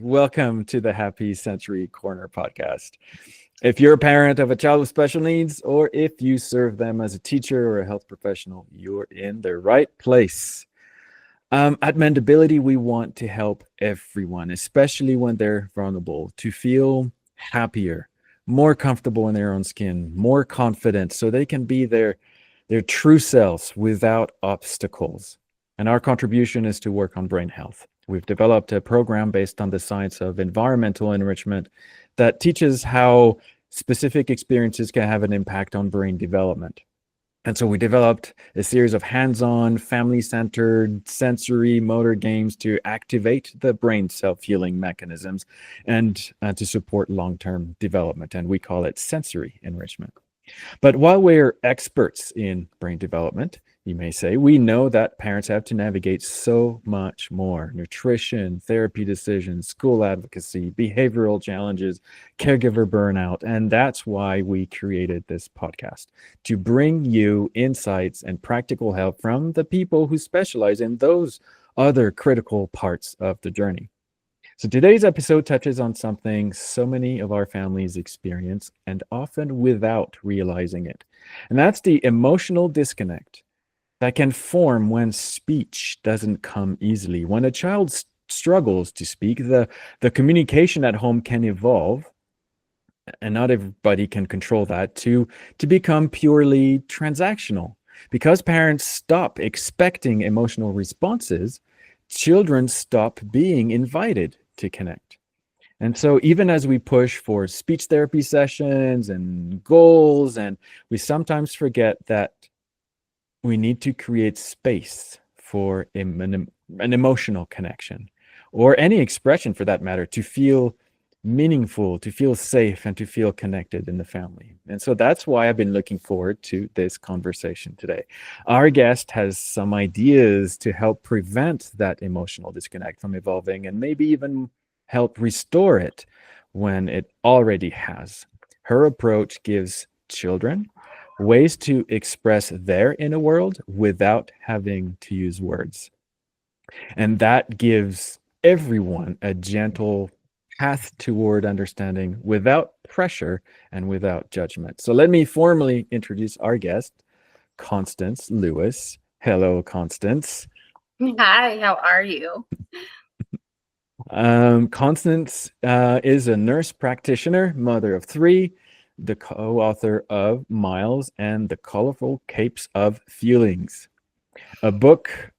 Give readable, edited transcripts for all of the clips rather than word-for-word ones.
Welcome to the Happy Sensory Corner podcast. If you're a parent of a child with special needs, or if you serve them as a teacher or a health professional, you're in the right place. At Mendability, we want to help everyone, especially when they're vulnerable, to feel happier, more comfortable in their own skin, more confident, so they can be their true selves without obstacles. And our contribution is to work on brain health. We've developed a program based on the science of environmental enrichment that teaches how specific experiences can have an impact on brain development. And so we developed a series of hands-on, family-centered, sensory motor games to activate the brain self-healing mechanisms and to support long-term development. And we call it sensory enrichment. But while we're experts in brain development, you may say, we know that parents have to navigate so much more: nutrition, therapy decisions, school advocacy, behavioral challenges, caregiver burnout. And that's why we created this podcast, to bring you insights and practical help from the people who specialize in those other critical parts of the journey. So today's episode touches on something so many of our families experience, and often without realizing it. And that's the emotional disconnect that can form when speech doesn't come easily. When a child struggles to speak, the communication at home can evolve, and not everybody can control that, to become purely transactional. Because parents stop expecting emotional responses, children stop being invited to connect. And so even as we push for speech therapy sessions and goals, and we sometimes forget that we need to create space for an emotional connection, or any expression for that matter, to feel meaningful, to feel safe, and to feel connected in the family. And so that's why I've been looking forward to this conversation today. Our guest has some ideas to help prevent that emotional disconnect from evolving, and maybe even help restore it when it already has. Her approach gives children ways to express their inner world without having to use words. And that gives everyone a gentle path toward understanding without pressure and without judgment. So let me formally introduce our guest, Constance Lewis. Hello, Constance. Hi, how are you? Constance is a nurse practitioner, mother of three, the co-author of Miles and the Colorful Capes of Feelings, a book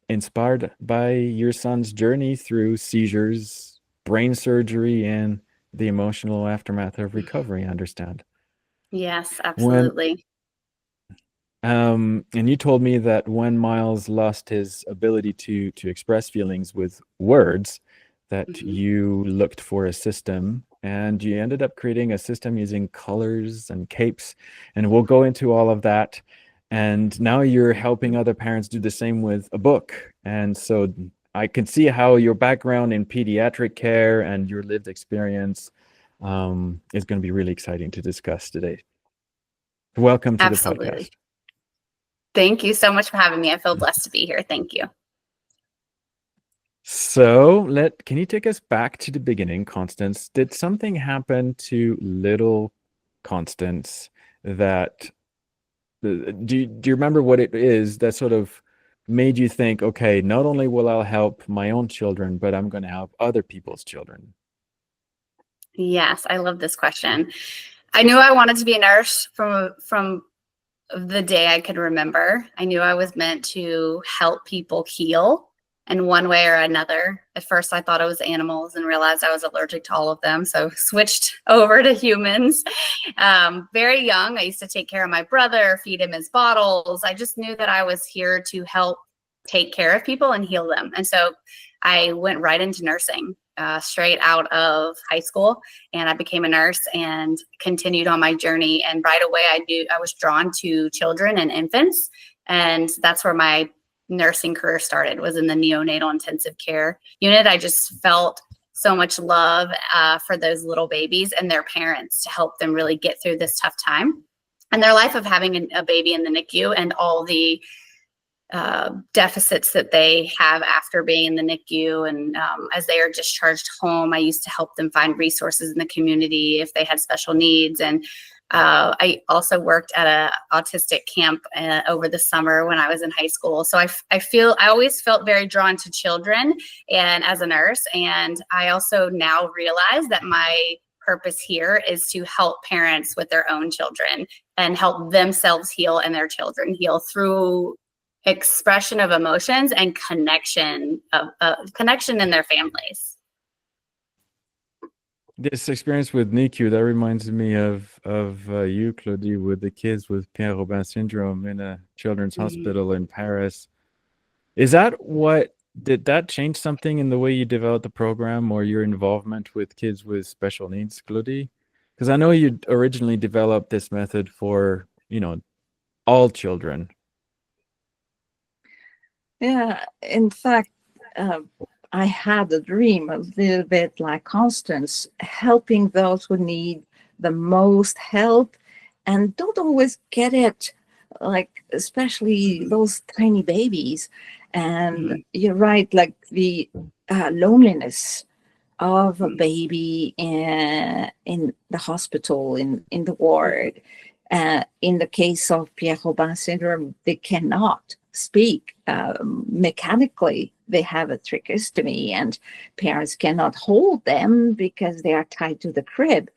inspired by your son's journey through seizures, brain surgery, and the emotional aftermath of recovery, I understand. Yes, When absolutely. and you told me that when Miles lost his ability to express feelings with words, that Mhm. you looked for a system, and you ended up creating a system using colors and capes, and we'll go into all of that. And now you're helping other parents do the same with a book. And so I can see how your background in pediatric care and your lived experience is going to be really exciting to discuss today. Welcome to the podcast. Absolutely. Thank you so much for having me. I feel blessed to be here. Thank you. So can you take us back to the beginning, Constance? Did something happen to little Constance that do you remember what it is that sort of made you think, okay, not only will I help my own children, but I'm going to help other people's children? Yes, I love this question. I knew I wanted to be a nurse from the day I could remember. I knew I was meant to help people heal in one way or another. At first, I thought it was animals and realized I was allergic to all of them. So switched over to humans. Very young, I used to take care of my brother, feed him his bottles. I just knew that I was here to help take care of people and heal them. And so I went right into nursing. Straight out of high school, and I became a nurse and continued on my journey. And right away, I knew I was drawn to children and infants, and that's where my nursing career started, was in the neonatal intensive care unit. I just felt so much love for those little babies and their parents to help them really get through this tough time and their life of having a baby in the NICU and all the deficits that they have after being in the NICU. And as they are discharged home, I used to help them find resources in the community if they had special needs. And I also worked at an autistic camp over the summer when I was in high school. So I always felt very drawn to children and as a nurse. And I also now realize that my purpose here is to help parents with their own children and help themselves heal and their children heal through expression of emotions and connection in their families. This experience with NICU, that reminds me of you, Claudie, with the kids with Pierre-Robin syndrome in a children's hospital in Paris. Did that change something in the way you developed the program or your involvement with kids with special needs, Claudie? Because I know you originally developed this method for, all children. Yeah, in fact, I had a dream a little bit like Constance, helping those who need the most help and don't always get it, like especially those tiny babies. And you're right, like the loneliness of a baby in the hospital, in the ward. In the case of Pierre-Robin syndrome, they cannot speak mechanically. They have a tracheostomy and parents cannot hold them because they are tied to the crib.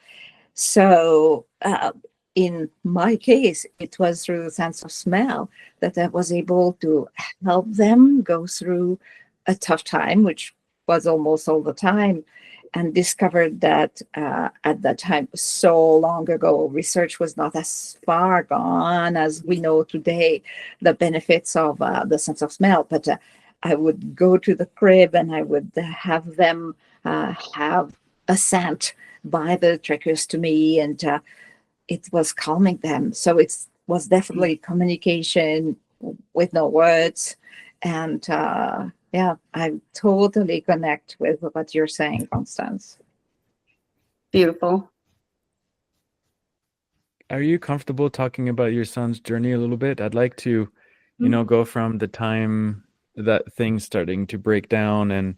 So in my case, it was through the sense of smell that I was able to help them go through a tough time, which was almost all the time, and discovered that at that time, so long ago, research was not as far gone as we know today, the benefits of the sense of smell. But I would go to the crib and I would have them have a scent by the tracheostomy, and it was calming them. So it was definitely communication with no words. And yeah, I totally connect with what you're saying, Constance. Beautiful. Are you comfortable talking about your son's journey a little bit? I'd like to, go from the time that things starting to break down and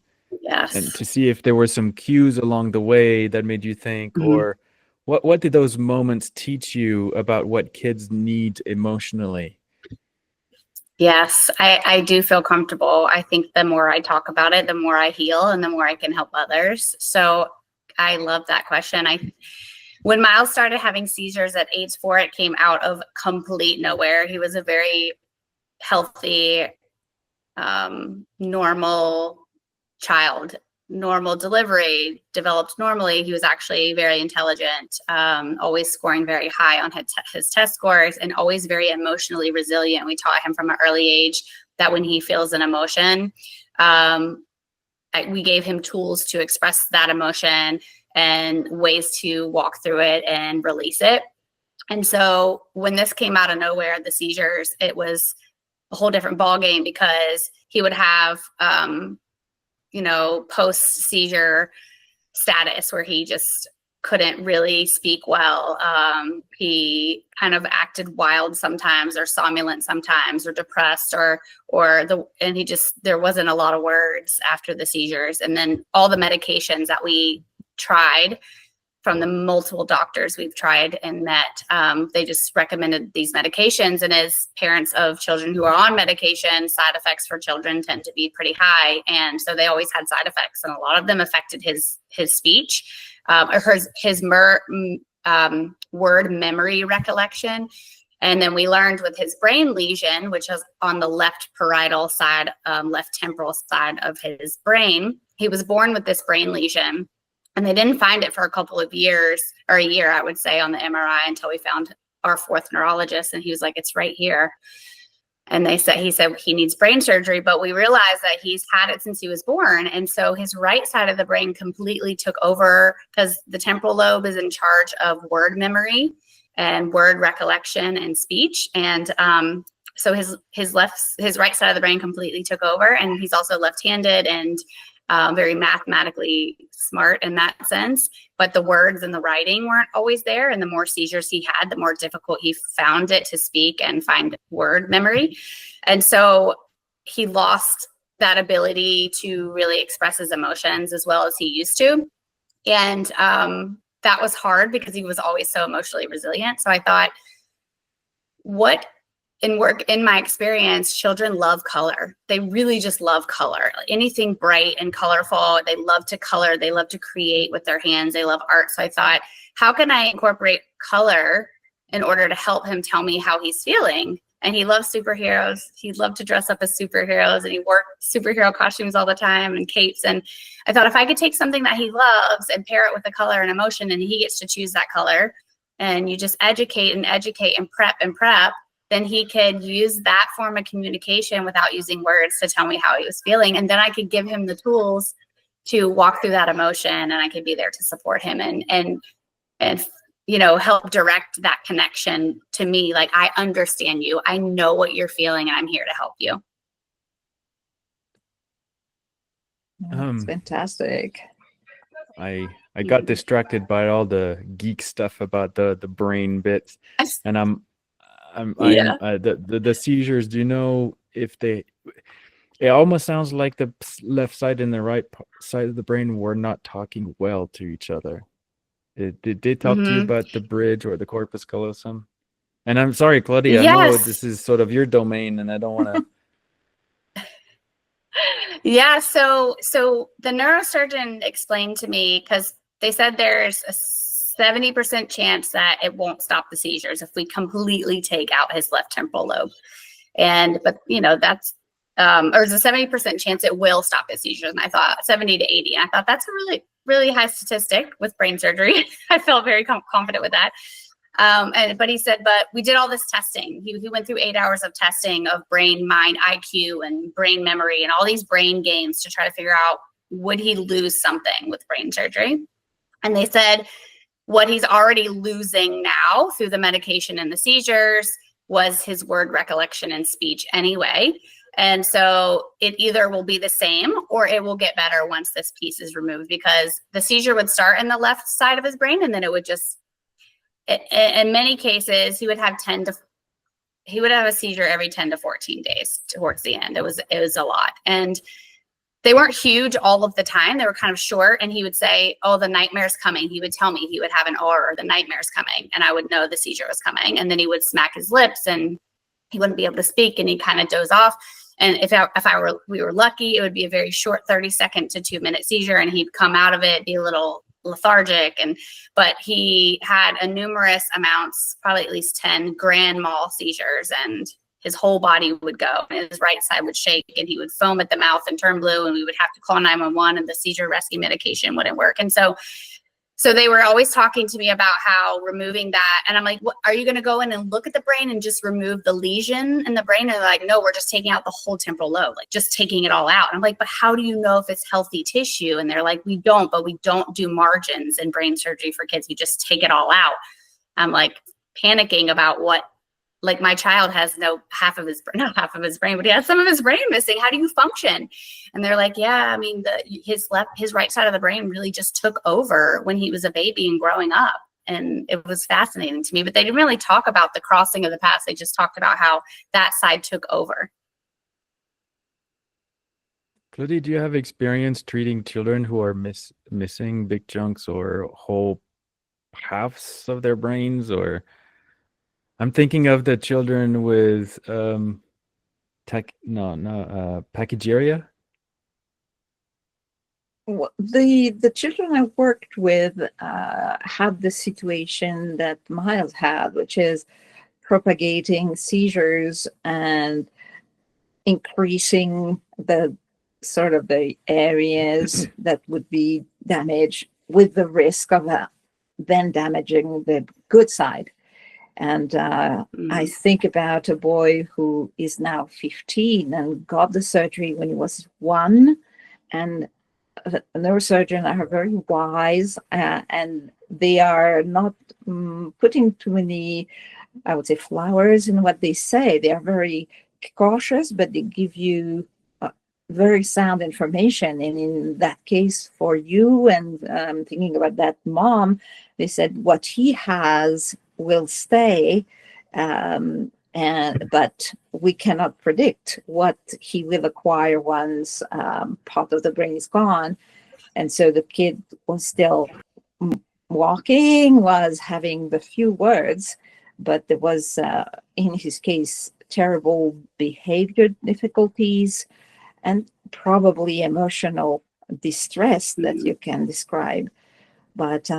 to see if there were some cues along the way that made you think, or what did those moments teach you about what kids need emotionally? Yes, I do feel comfortable. I think the more I talk about it, the more I heal and the more I can help others. So I love that question. When Miles started having seizures at age 4, it came out of complete nowhere. He was a very healthy, normal child, normal delivery, developed normally. He was actually very intelligent, always scoring very high on his test scores, and always very emotionally resilient. We taught him from an early age that when he feels an emotion, we gave him tools to express that emotion and ways to walk through it and release it. And so when this came out of nowhere, the seizures, it was a whole different ballgame, because he would have post-seizure status where he just couldn't really speak well. He kind of acted wild sometimes, or somnolent sometimes, or depressed, there wasn't a lot of words after the seizures. And then all the medications that we tried, from the multiple doctors we've tried and met, they just recommended these medications. And as parents of children who are on medication, side effects for children tend to be pretty high. And so they always had side effects, and a lot of them affected his speech, or his word memory recollection. And then we learned with his brain lesion, which is on the left parietal side, left temporal side of his brain, he was born with this brain lesion. And they didn't find it for a couple of years, or a year, I would say, on the MRI, until we found our 4th neurologist. And he was like, it's right here. And he said he needs brain surgery, but we realized that he's had it since he was born. And so his right side of the brain completely took over, because the temporal lobe is in charge of word memory and word recollection and speech. And so his right side of the brain completely took over. And he's also left-handed and very mathematically smart in that sense, but the words and the writing weren't always there. And the more seizures he had, the more difficult he found it to speak and find word memory. And so he lost that ability to really express his emotions as well as he used to. And that was hard because he was always so emotionally resilient. So I thought, in my experience, children love color. They really just love color. Anything bright and colorful. They love to color. They love to create with their hands. They love art. So I thought, how can I incorporate color in order to help him tell me how he's feeling? And he loves superheroes. He loved to dress up as superheroes, and he wore superhero costumes all the time and capes. And I thought, if I could take something that he loves and pair it with a color and emotion, and he gets to choose that color, and you just educate and prep, then he could use that form of communication without using words to tell me how he was feeling. And then I could give him the tools to walk through that emotion, and I could be there to support him and help direct that connection to me. Like, I understand you. I know what you're feeling, and I'm here to help you. That's fantastic. I got distracted by all the geek stuff about the brain bits, and the seizures. Do you know if they? It almost sounds like the left side and the right side of the brain were not talking well to each other. Did they talk to you about the bridge or the corpus callosum? And I'm sorry, Claudia, Yes. I know this is sort of your domain, and I don't want to. Yeah. So the neurosurgeon explained to me, because they said there's a 70% chance that it won't stop the seizures if we completely take out his left temporal lobe. But that's, or there's a 70% chance it will stop his seizures. And I thought 70 to 80. And I thought that's a really, really high statistic with brain surgery. I felt very confident with that. But he said, but we did all this testing. He went through 8 hours of testing of brain, mind, IQ, and brain memory, and all these brain games to try to figure out, would he lose something with brain surgery? And they said what he's already losing now through the medication and the seizures was his word recollection and speech anyway. And so it either will be the same or it will get better once this piece is removed, because the seizure would start in the left side of his brain, and then it would just, in many cases, he would have a seizure every 10 to 14 days towards the end. It was a lot. And they weren't huge all of the time. They were kind of short. And he would say, oh, the nightmare's coming. He would tell me, he would have an or the nightmare's coming. And I would know the seizure was coming. And then he would smack his lips and he wouldn't be able to speak, and he'd kind of doze off. And we were lucky, it would be a very short 30-second to 2-minute seizure, and he'd come out of it, be a little lethargic. But he had a numerous amounts, probably at least 10 grand mal seizures, and his whole body would go, and his right side would shake, and he would foam at the mouth and turn blue, and we would have to call 911, and the seizure rescue medication wouldn't work. And so they were always talking to me about how removing that. And I'm like, what, are you going to go in and look at the brain and just remove the lesion in the brain? And they're like, no, we're just taking out the whole temporal lobe, like just taking it all out. And I'm like, but how do you know if it's healthy tissue? And they're like, we don't do margins in brain surgery for kids. We just take it all out. I'm like panicking about what, like, my child has not half of his brain, but he has some of his brain missing. How do you function? And they're like, yeah, I mean, his right side of the brain really just took over when he was a baby and growing up. And it was fascinating to me, but they didn't really talk about the crossing of the paths. They just talked about how that side took over. Claudia, do you have experience treating children who are missing big chunks or whole halves of their brains? Or I'm thinking of the children with pachygyria. Well, the children I worked with had the situation that Miles had, which is propagating seizures and increasing the sort of the areas that would be damaged, with the risk of then damaging the good side. And I think about a boy who is now 15 and got the surgery when he was 1. And the neurosurgeons are very wise, and they are not putting too many, I would say, flowers in what they say. They are very cautious, but they give you very sound information. And in that case, for you, and thinking about that mom, they said what he has will stay, and But we cannot predict what he will acquire once part of the brain is gone. And so the kid was still walking, was having the few words, but there was, in his case, terrible behavior difficulties and probably emotional distress that you can describe. But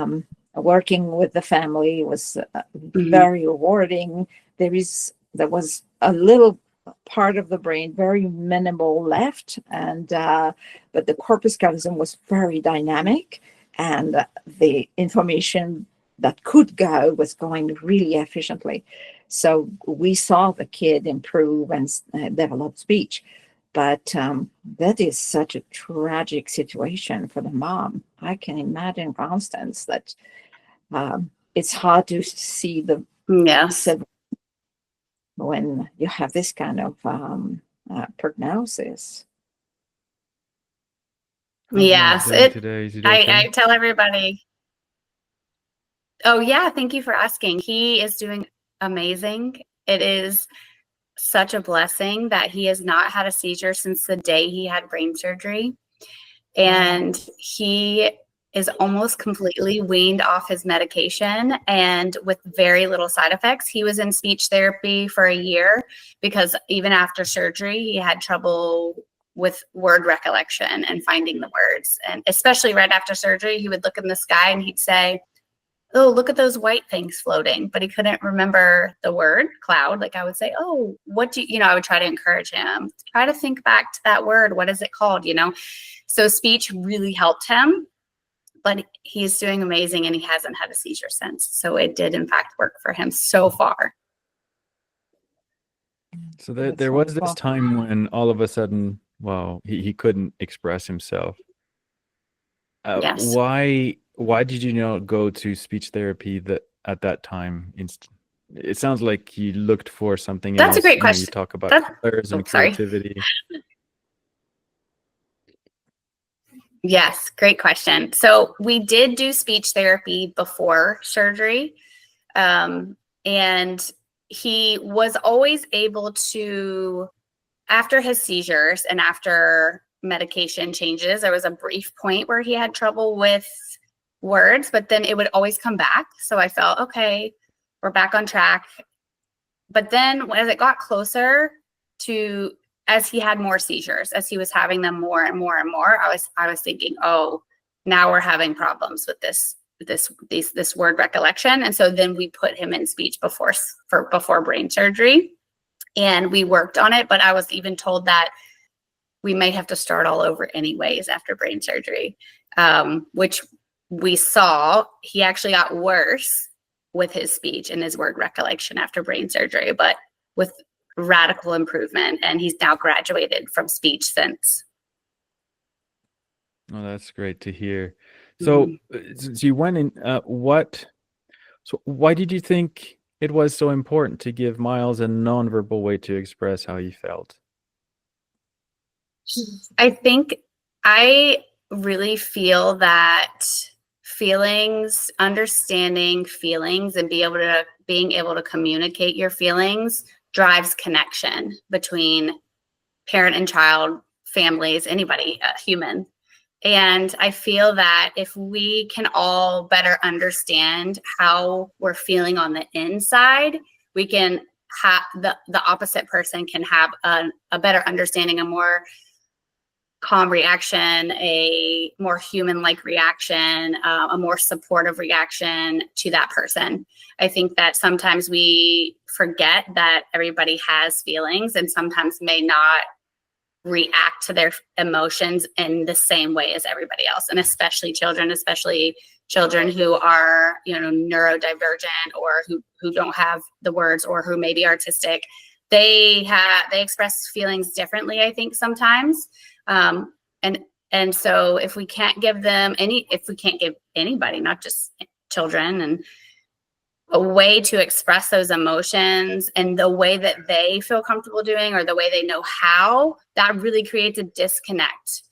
working with the family was very rewarding. There was a little part of the brain, very minimal left, and but the corpus callosum was very dynamic, and the information that could go was going really efficiently. So we saw the kid improve and develop speech. But that is such a tragic situation for the mom. I can imagine, Constance, that it's hard to see the when you have this kind of prognosis. Yes, today? Is it okay? I tell everybody. Oh yeah, thank you for asking. He is doing amazing. It is such a blessing that he has not had a seizure since the day he had brain surgery. And he is almost completely weaned off his medication and with very little side effects. He was in speech therapy for a year because even after surgery, he had trouble with word recollection and finding the words. And especially right after surgery, he would look in the sky and he'd say, "Oh, look at those white things floating," but he couldn't remember the word cloud. Like I would say, "Oh, what do you know?" I would try to encourage him, try to think back to that word. What is it called? So speech really helped him, but he's doing amazing and he hasn't had a seizure since. So it did in fact work for him so far. So there was this time when all of a sudden, he couldn't express himself. Yes. Why did you not go to speech therapy at that time? It sounds like you looked for something else. That's a great question. You talk about colors and creativity. Yes, great question. So we did do speech therapy before surgery. And he was always able to, after his seizures and after medication changes, there was a brief point where he had trouble with words, but then it would always come back. So I felt, okay, we're back on track. But then as it got closer to, as he had more seizures, as he was having them more and more and more, I was thinking, oh, now we're having problems with this word recollection. And so then we put him in speech before brain surgery, and we worked on it. But I was even told that we may have to start all over anyways after brain surgery, which we saw he actually got worse with his speech and his word recollection after brain surgery, but with radical improvement. And he's now graduated from speech since. Oh, that's great to hear. So, so you went in, so why did you think it was so important to give Miles a nonverbal way to express how he felt? I think I really feel that feelings, understanding feelings and being able to communicate your feelings drives connection between parent and child, families, anybody, human. And I feel that if we can all better understand how we're feeling on the inside, we can have the opposite person can have a better understanding, a more calm reaction, a more human-like reaction, a more supportive reaction to that person. I think that sometimes we forget that everybody has feelings and sometimes may not react to their emotions in the same way as everybody else, and especially children who are, neurodivergent or who don't have the words or who may be artistic. They express feelings differently, I think, sometimes. And so if we can't give anybody, not just children, and a way to express those emotions and the way that they feel comfortable doing or the way they know how, that really creates a disconnect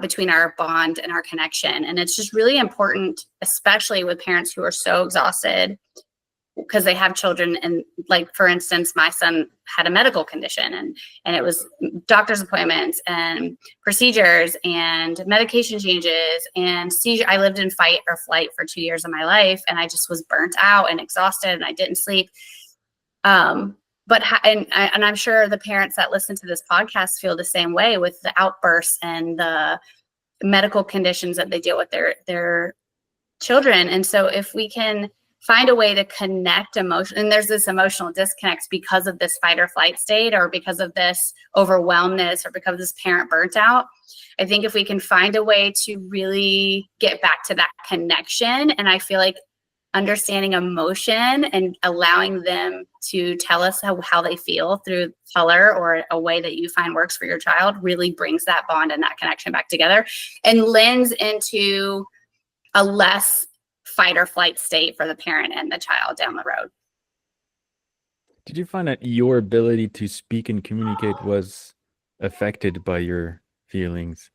between our bond and our connection. And it's just really important, especially with parents who are so exhausted because they have children, and like, for instance, my son had a medical condition, and it was doctor's appointments and procedures and medication changes and seizure. I lived in fight or flight for 2 years of my life, and I just was burnt out and exhausted, and I didn't sleep. And I'm sure the parents that listen to this podcast feel the same way with the outbursts and the medical conditions that they deal with their children. And so if we can find a way to connect emotion, and there's this emotional disconnect because of this fight or flight state, or because of this overwhelmness, or because of this parent burnt out. I think if we can find a way to really get back to that connection, and I feel like understanding emotion and allowing them to tell us how they feel through color or a way that you find works for your child really brings that bond and that connection back together, and lends into a less fight or flight state for the parent and the child down the road. Did you find that your ability to speak and communicate was affected by your feelings?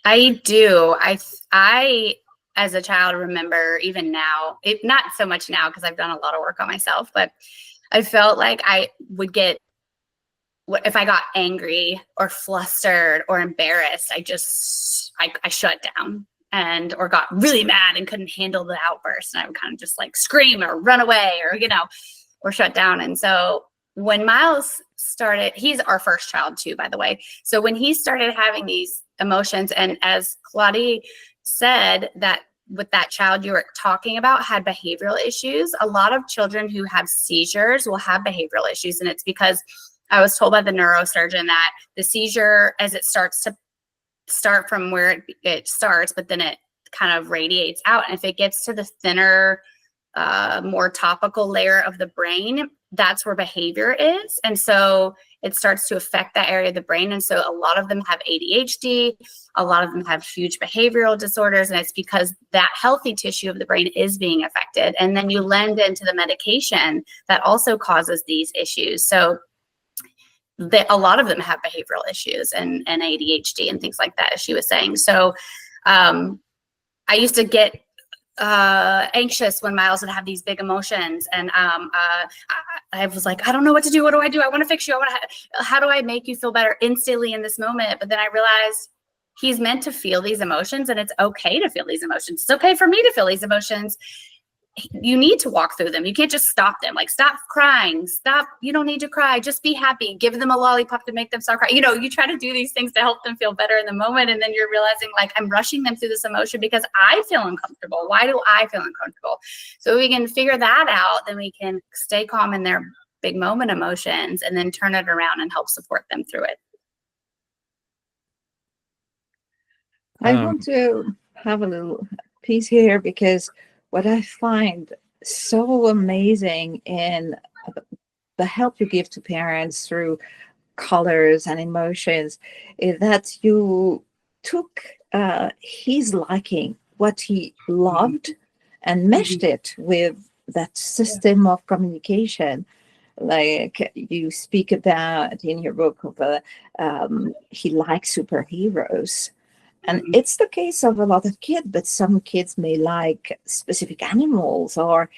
I do. I as a child remember, even now, not so much now because I've done a lot of work on myself, but I felt like I would get, if I got angry or flustered or embarrassed, I shut down, or got really mad and couldn't handle the outburst. And I would kind of just like scream or run away or shut down. And so when Miles started, he's our first child too, by the way. So when he started having these emotions, and as Claudia said, that with that child you were talking about had behavioral issues, a lot of children who have seizures will have behavioral issues. And it's because I was told by the neurosurgeon that the seizure, as it starts to start from where it starts, but then it kind of radiates out. And if it gets to the thinner, more topical layer of the brain, that's where behavior is. And so it starts to affect that area of the brain. And so a lot of them have ADHD, a lot of them have huge behavioral disorders, and it's because that healthy tissue of the brain is being affected. And then you lend into the medication that also causes these issues. So a lot of them have behavioral issues and ADHD and things like that, as she was saying. So I used to get anxious when Miles would have these big emotions, and I was like, I don't know what to do. What do I do? I want to fix you. How do I make you feel better instantly in this moment? But then I realized he's meant to feel these emotions, and it's okay to feel these emotions. It's okay for me to feel these emotions. You need to walk through them. You can't just stop them. Like, stop crying. Stop. You don't need to cry. Just be happy. Give them a lollipop to make them start crying. You try to do these things to help them feel better in the moment. And then you're realizing, like, I'm rushing them through this emotion because I feel uncomfortable. Why do I feel uncomfortable? So if we can figure that out, then we can stay calm in their big moment emotions and then turn it around and help support them through it. I want to have a little piece here, because what I find so amazing in the help you give to parents through colors and emotions is that you took his liking, what he loved, and meshed it with that system of communication. Like you speak about in your book of he likes superheroes. And it's the case of a lot of kids, but some kids may like specific animals. Or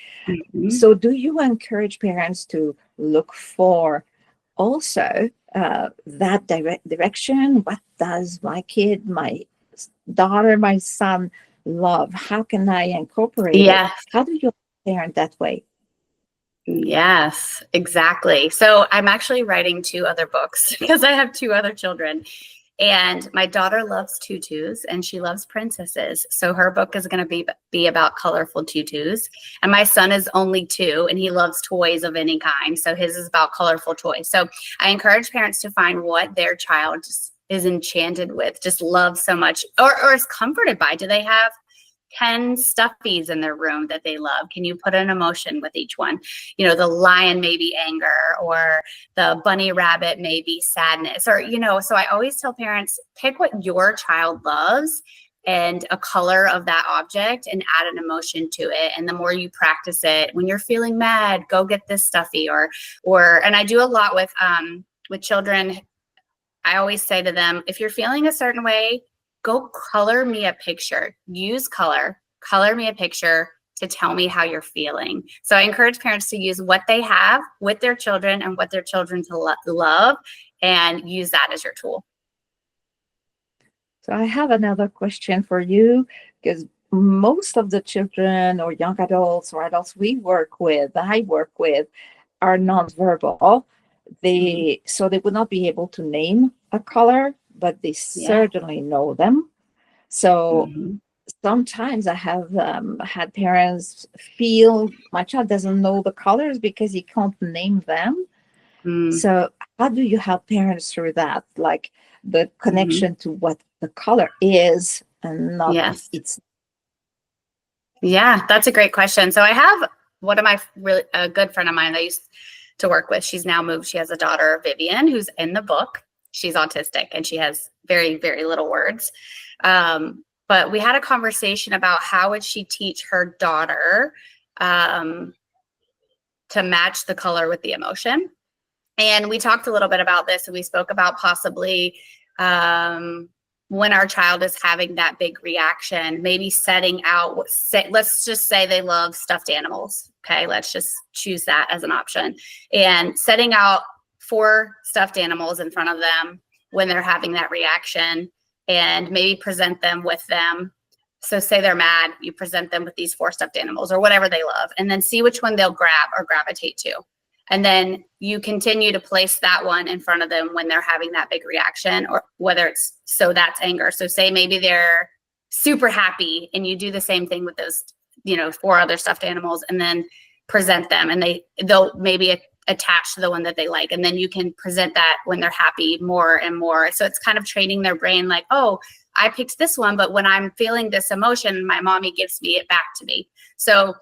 so do you encourage parents to look for also that direction? What does my kid, my daughter, my son love? How can I incorporate it? How do you parent that way? Yes, exactly. So I'm actually writing 2 other books because I have 2 other children. And my daughter loves tutus and she loves princesses. So her book is going to be about colorful tutus. And my son is only 2 and he loves toys of any kind. So his is about colorful toys. So I encourage parents to find what their child is enchanted with, just loves so much, or is comforted by. Do they have 10 stuffies in their room that they love? Can you put an emotion with each one? The lion may be anger, or the bunny rabbit may be sadness, or, so I always tell parents, pick what your child loves and a color of that object and add an emotion to it. And the more you practice it, when you're feeling mad, go get this stuffy, and I do a lot with children. I always say to them, if you're feeling a certain way, go color me a picture. Use color me a picture. to tell me how you're feeling. So I encourage parents to use what they have with their children and what their children love, and use that as your tool. So I have another question for you, because most of the children or young adults or adults I work with, are nonverbal. So they would not be able to name a color, but they certainly know them. So sometimes I have had parents feel my child doesn't know the colors because he can't name them. So how do you help parents through that? Like the connection to what the color is and not it's. Yeah, that's a great question. So I have one of my a good friend of mine that I used to work with. She's now moved. She has a daughter, Vivian, who's in the book. She's autistic and she has very, very little words. But we had a conversation about how would she teach her daughter to match the color with the emotion. And we talked a little bit about this, and we spoke about possibly when our child is having that big reaction, maybe setting out, let's just say they love stuffed animals. Okay, let's just choose that as an option. And setting out 4 stuffed animals in front of them when they're having that reaction, and maybe present them with them. So say they're mad, you present them with these 4 stuffed animals or whatever they love, and then see which one they'll grab or gravitate to. And then you continue to place that one in front of them when they're having that big reaction, or whether it's, so that's anger. So say maybe they're super happy and you do the same thing with those, 4 other stuffed animals, and then present them, and they'll maybe attach to the one that they like. And then you can present that when they're happy more and more. So it's kind of training their brain like, oh, I picked this one, but when I'm feeling this emotion, my mommy gives me it back to me. So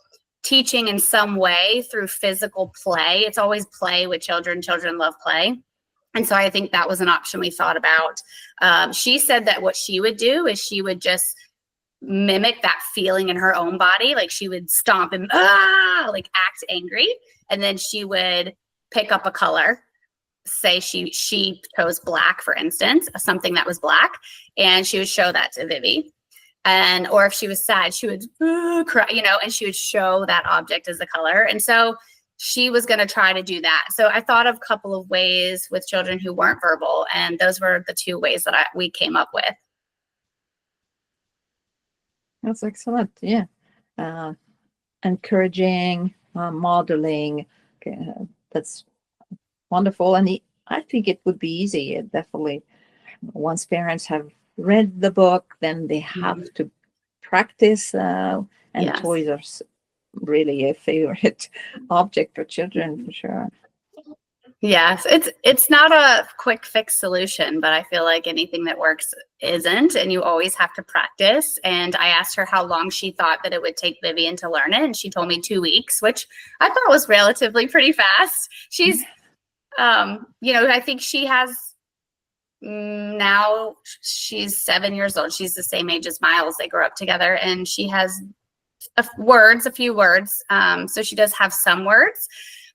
teaching in some way through physical play. It's always play with children. Children love play. And so I think that was an option we thought about. She said that what she would do is she would just mimic that feeling in her own body. Like she would stomp and like act angry. And then she would pick up a color. Say she chose black, for instance, something that was black. And she would show that to Vivi. Or if she was sad, she would cry, and she would show that object as the color. And so she was going to try to do that. So I thought of a couple of ways with children who weren't verbal, and those were the 2 ways that we came up with. That's excellent. Yeah. Encouraging, modeling. That's wonderful. And I think it would be easy. Definitely. Once parents have read the book, then they have to practice, and toys are really a favorite object for children, for sure. Yes, it's not a quick fix solution, but I feel like anything that works isn't, and you always have to practice. And I asked her how long she thought that it would take Vivian to learn it, and she told me 2 weeks, which I thought was relatively pretty fast. She's I think she has now, she's 7 years old. She's the same age as Miles. They grew up together, and she has a few words. So she does have some words,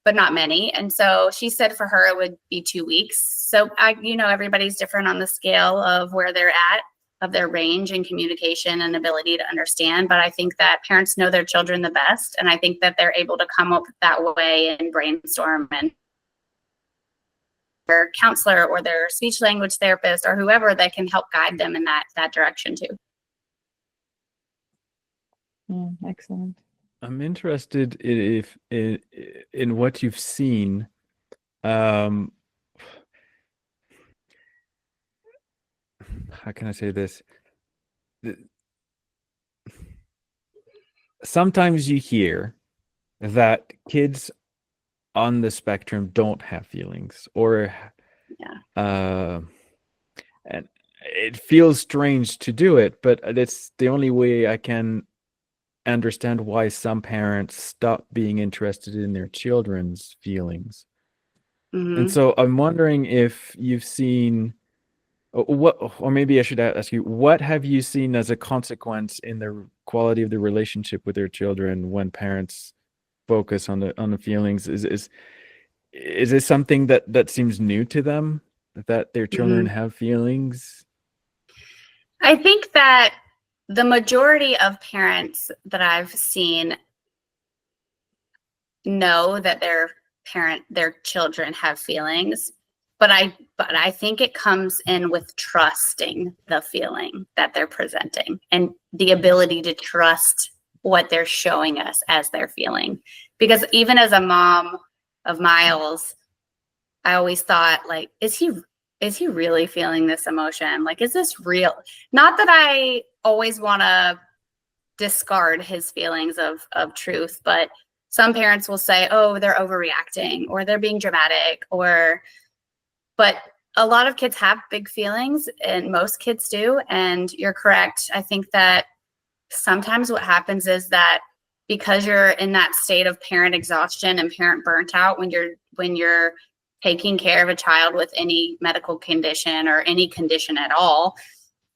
but not many. And so she said for her, it would be 2 weeks. So everybody's different on the scale of where they're at, of their range and communication and ability to understand. But I think that parents know their children the best. And I think that they're able to come up that way and brainstorm, and their counselor or their speech language therapist or whoever that can help guide them in that direction too. Excellent. I'm interested in what you've seen. How can I say this? Sometimes you hear that kids on the spectrum don't have feelings, or and it feels strange to do it, but it's the only way I can understand why some parents stop being interested in their children's feelings. And so I'm wondering if you've seen or maybe I should ask you, what have you seen as a consequence in the quality of the relationship with their children when parents focus on the feelings? Is it something that seems new to them, that their children have feelings? I think that the majority of parents that I've seen know that their children have feelings, but I think it comes in with trusting the feeling that they're presenting and the ability to trust what they're showing us as they're feeling. Because even as a mom of Miles, I always thought, like, is he really feeling this emotion? Like, is this real? Not that I always want to discard his feelings of truth, but some parents will say, oh, they're overreacting or they're being dramatic, but a lot of kids have big feelings, and most kids do. And you're correct. I think that sometimes what happens is that because you're in that state of parent exhaustion and parent burnt out, when you're taking care of a child with any medical condition or any condition at all,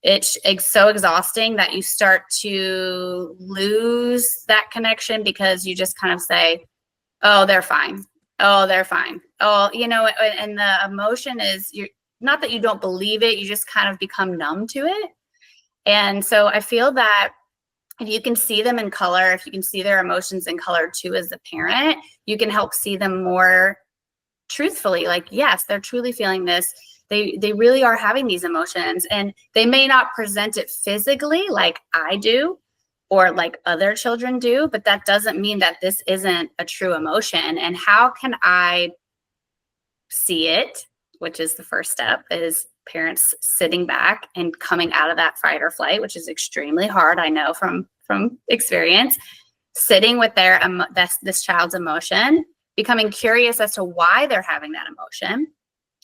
it's so exhausting that you start to lose that connection because you just kind of say, oh, they're fine. Oh, they're fine. Oh, and the emotion is, you're not that you don't believe it, you just kind of become numb to it. And so I feel that if you can see them in color, if you can see their emotions in color too as a parent, you can help see them more truthfully. Like, yes, they're truly feeling this. They really are having these emotions, and they may not present it physically like I do or like other children do, but that doesn't mean that this isn't a true emotion. And how can I see it, which is the first step, is parents sitting back and coming out of that fight or flight, which is extremely hard. I know from experience, sitting with this child's emotion, becoming curious as to why they're having that emotion,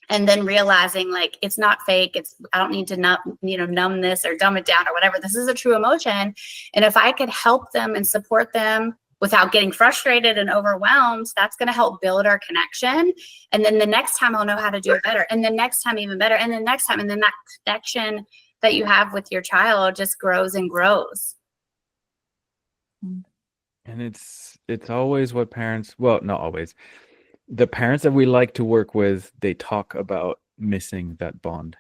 and then realizing, like, it's not fake. I don't need to numb this or dumb it down or whatever. This is a true emotion. And if I could help them and support them without getting frustrated and overwhelmed, that's going to help build our connection. And then the next time I'll know how to do it better. And the next time even better. And the next time, and then that connection that you have with your child just grows and grows. And it's always what parents, well, not always. The parents that we like to work with, they talk about missing that bond.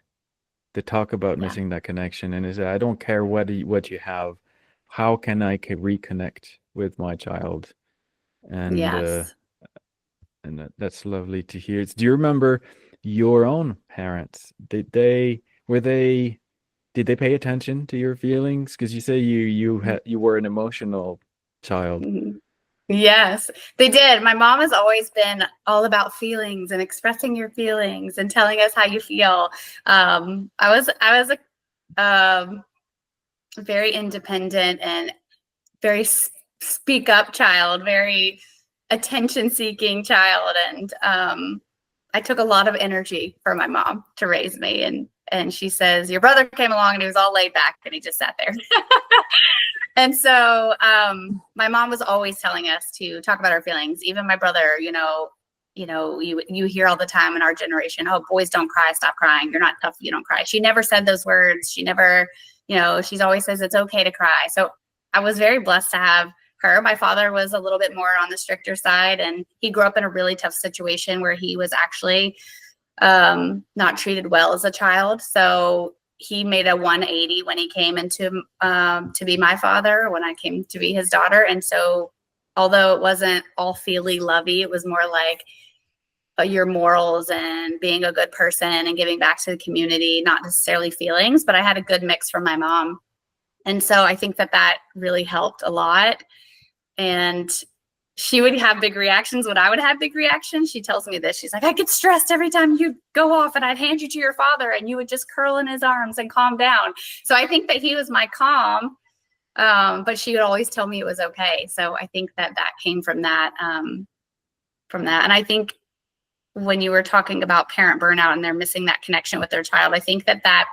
They talk about missing that connection. And I don't care what you have. How can I reconnect with my child? And Yes. And that's lovely to hear. Do you remember your own parents? Did they pay attention to your feelings? Because you say you were an emotional child. Mm-hmm. Yes, they did. My mom has always been all about feelings and expressing your feelings and telling us how you feel. I was a very independent and very speak up child, very attention seeking child. And I took a lot of energy for my mom to raise me. And she says, your brother came along and he was all laid back and he just sat there. And so my mom was always telling us to talk about our feelings. Even my brother, you hear all the time in our generation, oh, boys don't cry, stop crying. You're not tough, you don't cry. She never said those words. She never, she's always says it's okay to cry. So I was very blessed to have her. My father was a little bit more on the stricter side, and he grew up in a really tough situation where he was actually not treated well as a child. So he made a 180 when he came into to be my father, when I came to be his daughter. And so although it wasn't all feely lovey, it was more like your morals and being a good person and giving back to the community, not necessarily feelings, but I had a good mix from my mom. And so I think that really helped a lot. And she would have big reactions when I would have big reactions. She tells me this. She's like, I get stressed every time you go off, and I'd hand you to your father and you would just curl in his arms and calm down. So I think that he was my calm, but she would always tell me it was okay. So I think that came from that. And I think when you were talking about parent burnout and they're missing that connection with their child, I think that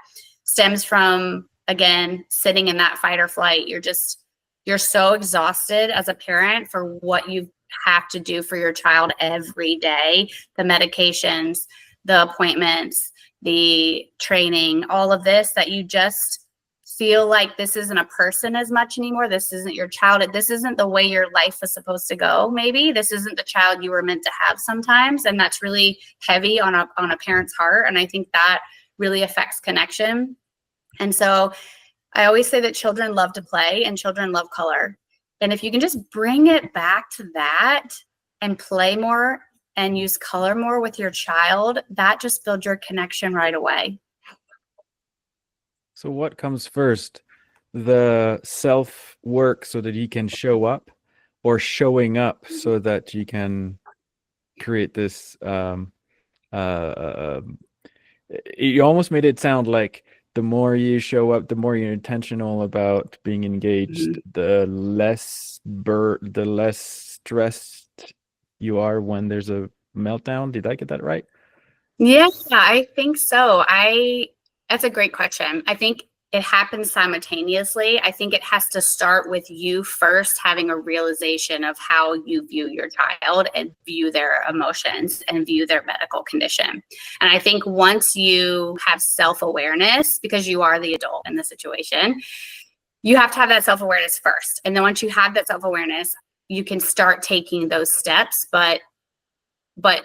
stems from, again, sitting in that fight or flight. You're so exhausted as a parent for what you have to do for your child every day, the medications, the appointments, the training, all of this, that you just feel like this isn't a person as much anymore. This isn't your child. This isn't the way your life is supposed to go. Maybe this isn't the child you were meant to have sometimes. And that's really heavy on a parent's heart. And I think that really affects connection. And so I always say that children love to play and children love color. And if you can just bring it back to that, and play more and use color more with your child, that just builds your connection right away. So what comes first? The self-work so that you can show up, or showing up so that you can create this you almost made it sound like the more you show up, the more you're intentional about being engaged, the less stressed you are when there's a meltdown. Did I get that right? Yeah, I think so. That's a great question. I think it happens simultaneously. I think it has to start with you first having a realization of how you view your child and view their emotions and view their medical condition. And I think once you have self-awareness, because you are the adult in the situation, you have to have that self-awareness first. And then once you have that self-awareness, you can start taking those steps, but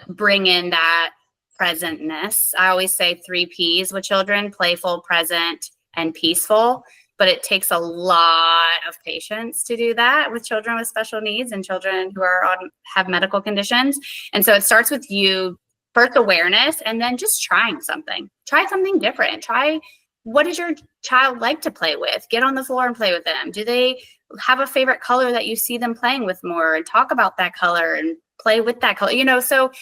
bring in that presentness. I always say 3 P's with children: playful, present, and peaceful. But it takes a lot of patience to do that with children with special needs and children who have medical conditions. And so it starts with you first, awareness, and then just trying something. Try something different. Try, what does your child like to play with? Get on the floor and play with them. Do they have a favorite color that you see them playing with more? And talk about that color and play with that color. So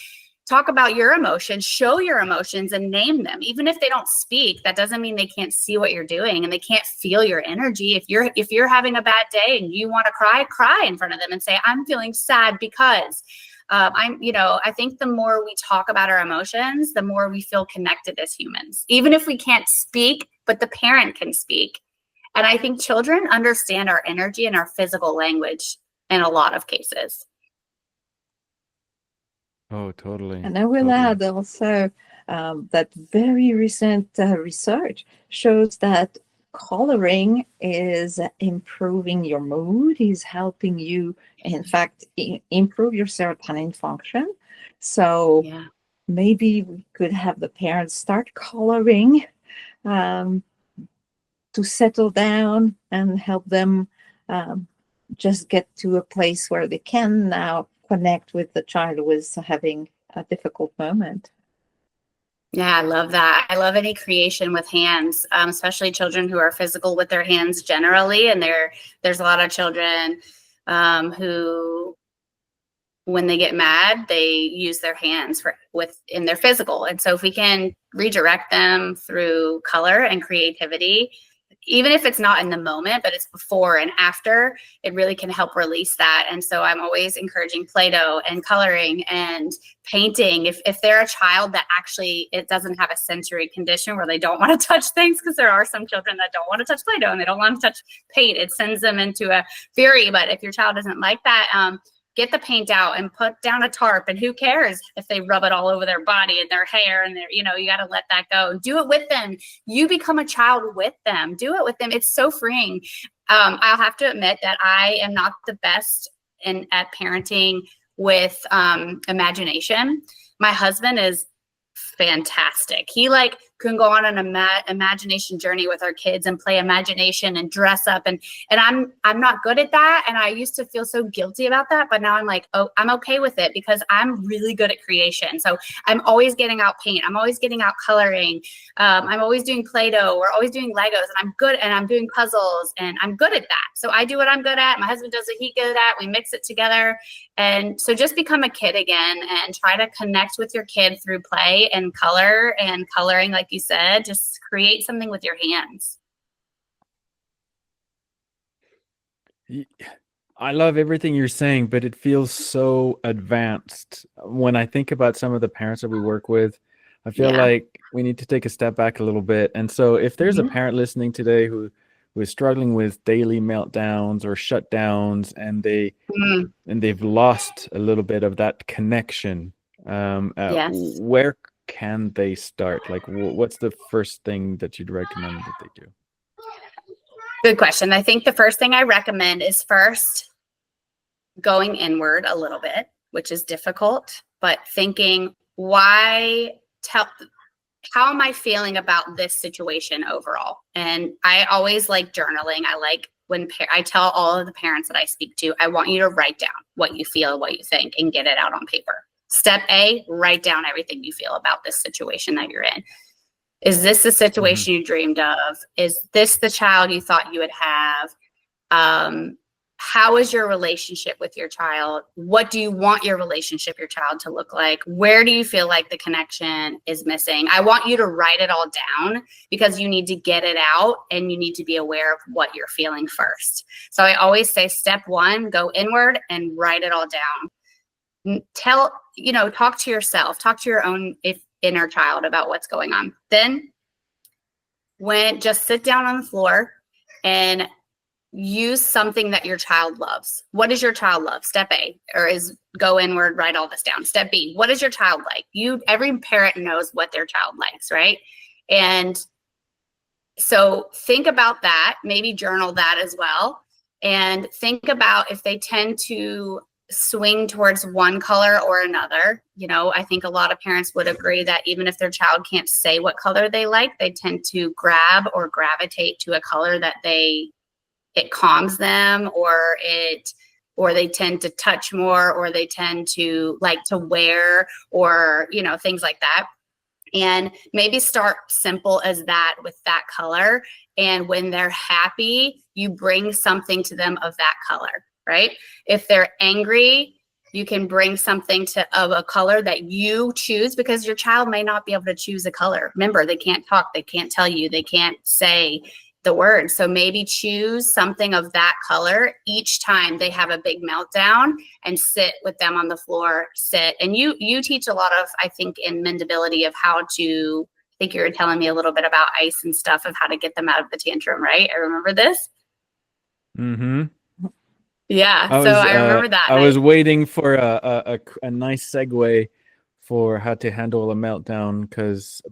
talk about your emotions, show your emotions, and name them. Even if they don't speak, that doesn't mean they can't see what you're doing and they can't feel your energy. If you're having a bad day and you want to cry in front of them and say, I'm feeling sad because I think the more we talk about our emotions, the more we feel connected as humans, even if we can't speak, but the parent can speak. And I think children understand our energy and our physical language in a lot of cases. Oh, totally. And I will add also that very recent research shows that coloring is improving your mood, is helping you, in fact, improve your serotonin function. So maybe we could have the parents start coloring to settle down and help them just get to a place where they can now connect with the child who is having a difficult moment. Yeah, I love that. I love any creation with hands, especially children who are physical with their hands generally. And there's a lot of children who, when they get mad, they use their hands in their physical. And so if we can redirect them through color and creativity, even if it's not in the moment, but it's before and after, it really can help release that. And so I'm always encouraging Play-Doh and coloring and painting. If they're a child that actually, it doesn't have a sensory condition where they don't want to touch things, because there are some children that don't want to touch Play-Doh and they don't want to touch paint. It sends them into a fury. But if your child doesn't like that, get the paint out and put down a tarp, and who cares if they rub it all over their body and their hair and you got to let that go. Do it with them. You become a child with them. Do it with them. It's so freeing. I'll have to admit that I am not the best at parenting with imagination. My husband is fantastic. He can go on an imagination journey with our kids and play imagination and dress up, and I'm not good at that, and I used to feel so guilty about that, but now I'm like, oh, I'm okay with it because I'm really good at creation. So I'm always getting out paint, I'm always getting out coloring, I'm always doing Play-Doh, we're always doing Legos, and I'm good, and I'm doing puzzles, and I'm good at that. So I do what I'm good at, my husband does what he's good at, we mix it together. And so just become a kid again and try to connect with your kid through play and color and coloring. Like you said, just create something with your hands. I love everything you're saying, but it feels so advanced. When I think about some of the parents that we work with, I feel like we need to take a step back a little bit. And so if there's a parent listening today who is struggling with daily meltdowns or shutdowns, and they've lost a little bit of that connection, where can they start? Like, what's the first thing that you'd recommend that they do? Good question. I think the first thing I recommend is first going inward a little bit, which is difficult, but thinking, how am I feeling about this situation overall? And I always like journaling. I like I tell all of the parents that I speak to, I want you to write down what you feel, what you think, and get it out on paper. Step A, write down everything you feel about this situation that you're in. Is this the situation you dreamed of? Is this the child you thought you would have? How is your relationship with your child? What do you want your relationship, your child to look like? Where do you feel like the connection is missing? I want you to write it all down because you need to get it out and you need to be aware of what you're feeling first. So I always say step one, go inward and write it all down. Talk to yourself, talk to your own inner child about what's going on. Then just sit down on the floor and use something that your child loves. What does your child love? Step A, or is go inward, write all this down. Step B, what does your child like? Every parent knows what their child likes, right? And so think about that, maybe journal that as well. And think about if they tend to swing towards one color or another. I think a lot of parents would agree that even if their child can't say what color they like, they tend to grab or gravitate to a color that it calms them, or they tend to touch more, or they tend to like to wear, or, things like that. And maybe start simple as that with that color. And when they're happy, you bring something to them of that color, right? If they're angry, you can bring something of a color that you choose, because your child may not be able to choose a color. Remember, they can't talk, they can't tell you, they can't say the word. So maybe choose something of that color each time they have a big meltdown, and sit with them on the floor, And you teach a lot of, I think, in mendability of how to, I think you were telling me a little bit about ice and stuff of how to get them out of the tantrum, right? I remember this. Mm-hmm. Yeah. I remember that. I was waiting for a nice segue for how to handle a meltdown,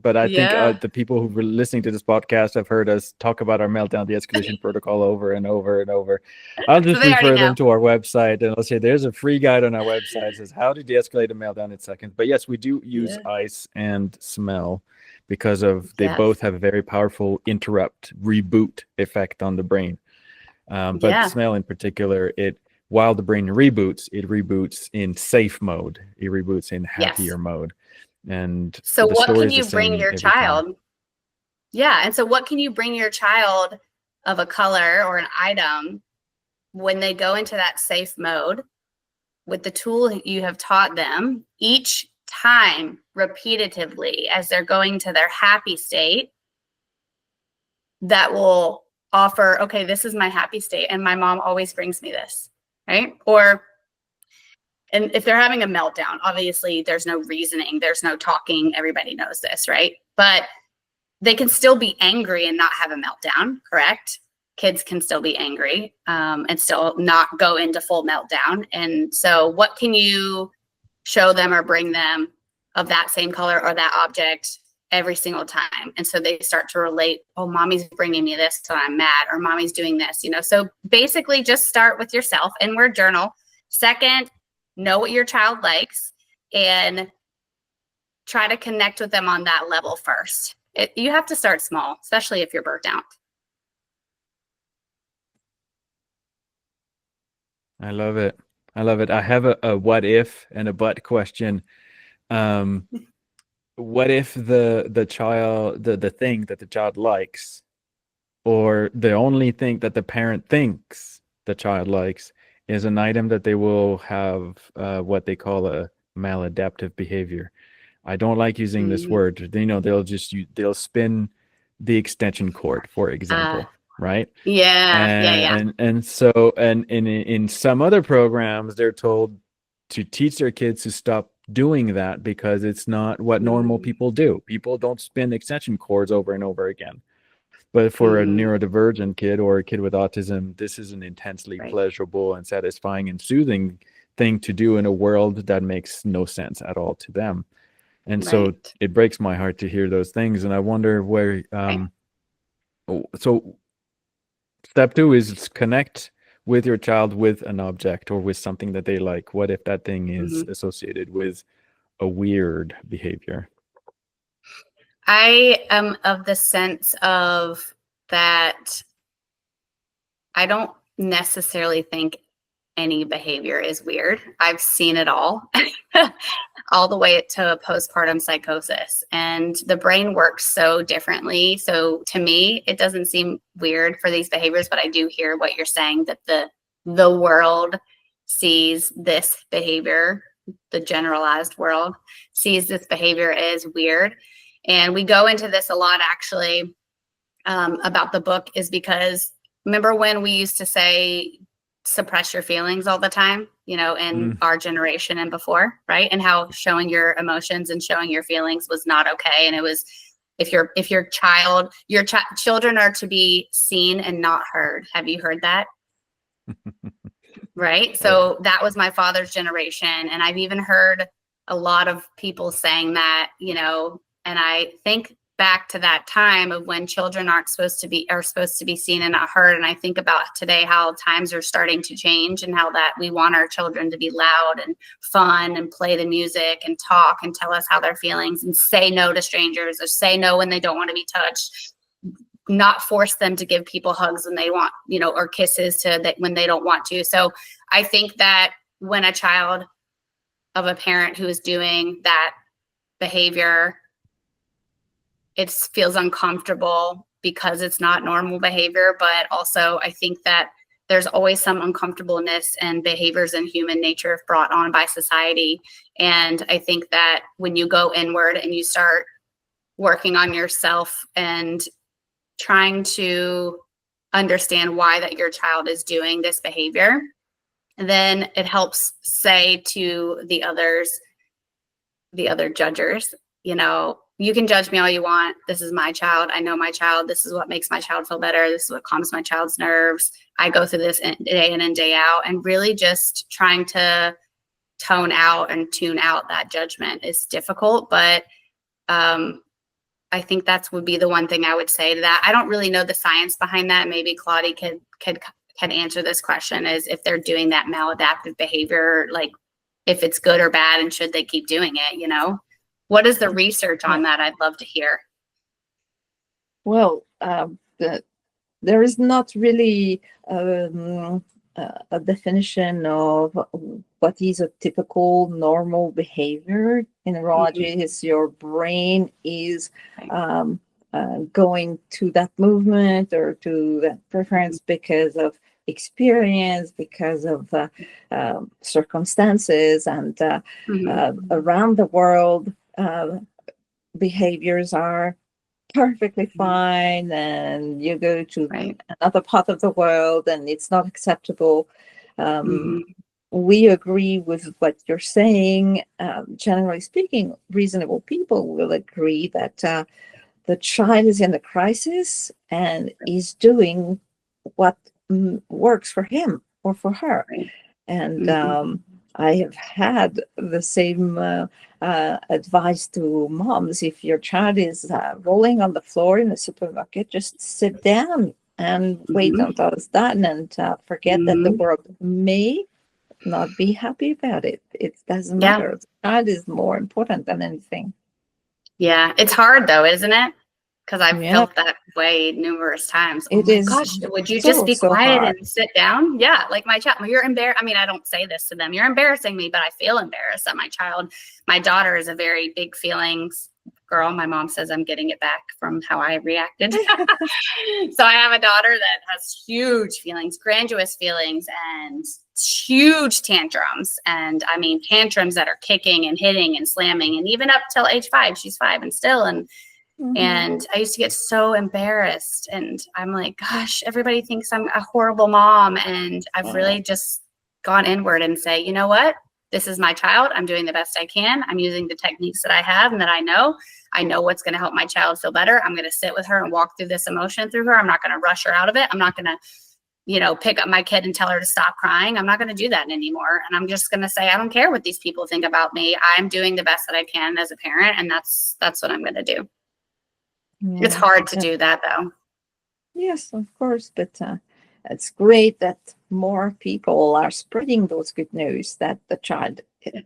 but I think the people who were listening to this podcast have heard us talk about our meltdown de-escalation protocol over and over and over. I'll just refer them to our website, and I'll say there's a free guide on our website that says how to de-escalate a meltdown in seconds. But yes, we do use ice and smell because they both have a very powerful reboot effect on the brain. But smell in particular, while the brain reboots, it reboots in safe mode. It reboots in happier mode. And so what can you bring your child? Yeah. And so what can you bring your child of a color or an item when they go into that safe mode with the tool you have taught them each time repetitively as they're going to their happy state, that will offer, okay, this is my happy state and my mom always brings me this. Right? And if they're having a meltdown, obviously there's no reasoning, there's no talking. Everybody knows this, right? But they can still be angry and not have a meltdown, correct? Kids can still be angry and still not go into full meltdown. And so what can you show them or bring them of that same color or that object every single time? And so they start to relate, oh, mommy's bringing me this, so I'm mad, or mommy's doing this, So basically just start with yourself, inward journal. Second, know what your child likes and try to connect with them on that level first. You have to start small, especially if you're burnt out. I love it. I have a what if and a but question. What if the child, the thing that the child likes, or the only thing that the parent thinks the child likes, is an item that they will have what they call a maladaptive behavior? I don't like using this word. They'll spin the extension cord, for example, right? And so in some other programs, they're told to teach their kids to stop doing that because it's not what normal people do. People don't spin extension cords over and over again. But for a neurodivergent kid or a kid with autism, this is an intensely pleasurable and satisfying and soothing thing to do in a world that makes no sense at all to them. And so it breaks my heart to hear those things. And I wonder where, so step 2 is connect with your child with an object or with something that they like. What if that thing is associated with a weird behavior? I am of the sense of that I don't necessarily think any behavior is weird. I've seen it all, all the way to postpartum psychosis. And the brain works so differently. So to me, it doesn't seem weird for these behaviors, but I do hear what you're saying, that the world sees this behavior, the generalized world sees this behavior as weird. And we go into this a lot, actually, about the book, is because remember when we used to say, suppress your feelings all the time, you know, in our generation and before, right? And how showing your emotions and showing your feelings was not okay. And it was, if your children are to be seen and not heard. Have you heard that? Right. So that was my father's generation. And I've even heard a lot of people saying that, you know, and I think back to that time of when children are supposed to be seen and not heard. And I think about today, how times are starting to change, and how that we want our children to be loud and fun and play the music and talk and tell us how they're feelings and say no to strangers, or say no when they don't want to be touched, not force them to give people hugs when they want, you know, or kisses when they don't want to. So I think that when a child of a parent who is doing that behavior, it feels uncomfortable because it's not normal behavior. But also I think that there's always some uncomfortableness and behaviors in human nature brought on by society. And I think that when you go inward and you start working on yourself and trying to understand why that your child is doing this behavior, then it helps say to the other judgers, you know, you can judge me all you want. This is my child. I know my child. This is what makes my child feel better. This is what calms my child's nerves. I go through this day in and day out, and really just trying to tone out and tune out that judgment is difficult. But I think would be the one thing I would say to that. I don't really know the science behind that. Maybe Claudia could answer this question, is if they're doing that maladaptive behavior, like if it's good or bad, and should they keep doing it, you know? What is the research on that? I'd love to hear. Well, there is not really a definition of what is a typical normal behavior. In neurology, is your brain is going to that movement or to that preference because of experience, because of circumstances, and around the world, behaviors are perfectly fine, and you go to another part of the world and it's not acceptable. We agree with what you're saying. Generally speaking, reasonable people will agree that the child is in a crisis and is doing what works for him or for her. And I have had the same advice to moms. If your child is rolling on the floor in the supermarket, just sit down and wait until it's done, and forget that the world may not be happy about it. It doesn't matter. The child is more important than anything. Yeah, it's hard though, isn't it? Because I've felt that way numerous times. Oh my gosh, would you just be quiet and sit down? Yeah, like my child, you're embarrassed. I mean, I don't say this to them. You're embarrassing me, but I feel embarrassed that my child, my daughter is a very big feelings girl. My mom says I'm getting it back from how I reacted. So I have a daughter that has huge feelings, grandiose feelings, and huge tantrums. And I mean, tantrums that are kicking and hitting and slamming. And even up till age 5, she's 5 and still. And I used to get so embarrassed, and I'm like, gosh, everybody thinks I'm a horrible mom. And I've really just gone inward and say, you know what? This is my child. I'm doing the best I can. I'm using the techniques that I have and that I know. I know what's going to help my child feel better. I'm going to sit with her and walk through this emotion through her. I'm not going to rush her out of it. I'm not going to, you know, pick up my kid and tell her to stop crying. I'm not going to do that anymore. And I'm just going to say, I don't care what these people think about me. I'm doing the best that I can as a parent. And that's what I'm going to do. Yeah, it's hard to do that though. Yes, of course. But it's great that more people are spreading those good news that the child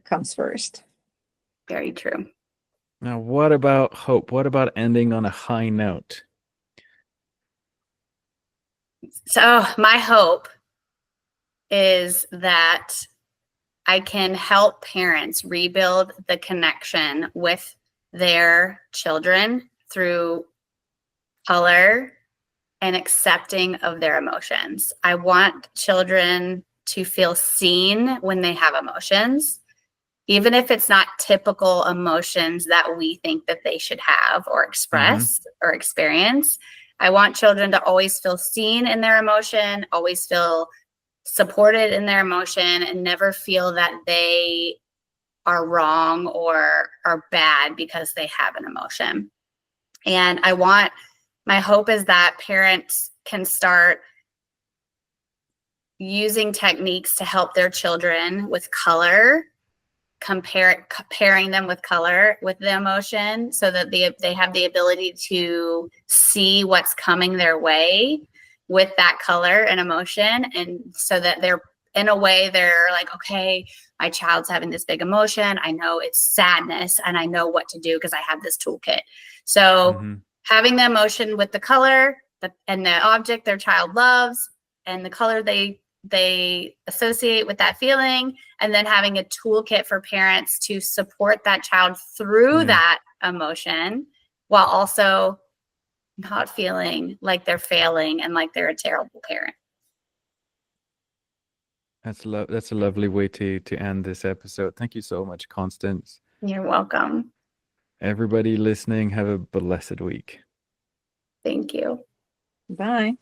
comes first. Very true. Now, what about hope? What about ending on a high note? So my hope is that I can help parents rebuild the connection with their children through color and accepting of their emotions. I want children to feel seen when they have emotions, even if it's not typical emotions that we think that they should have or express or experience. I want children to always feel seen in their emotion, always feel supported in their emotion, and never feel that they are wrong or are bad because they have an emotion. And my hope is that parents can start using techniques to help their children with color, comparing them with color with the emotion, so that they have the ability to see what's coming their way with that color and emotion. And so that they're like, okay, my child's having this big emotion. I know it's sadness and I know what to do because I have this toolkit. So having the emotion with the color and the object their child loves and the color they associate with that feeling, and then having a toolkit for parents to support that child through that emotion while also not feeling like they're failing and like they're a terrible parent. That's a lovely way to end this episode. Thank you so much, Constance. You're welcome. Everybody listening, have a blessed week. Thank you. Bye.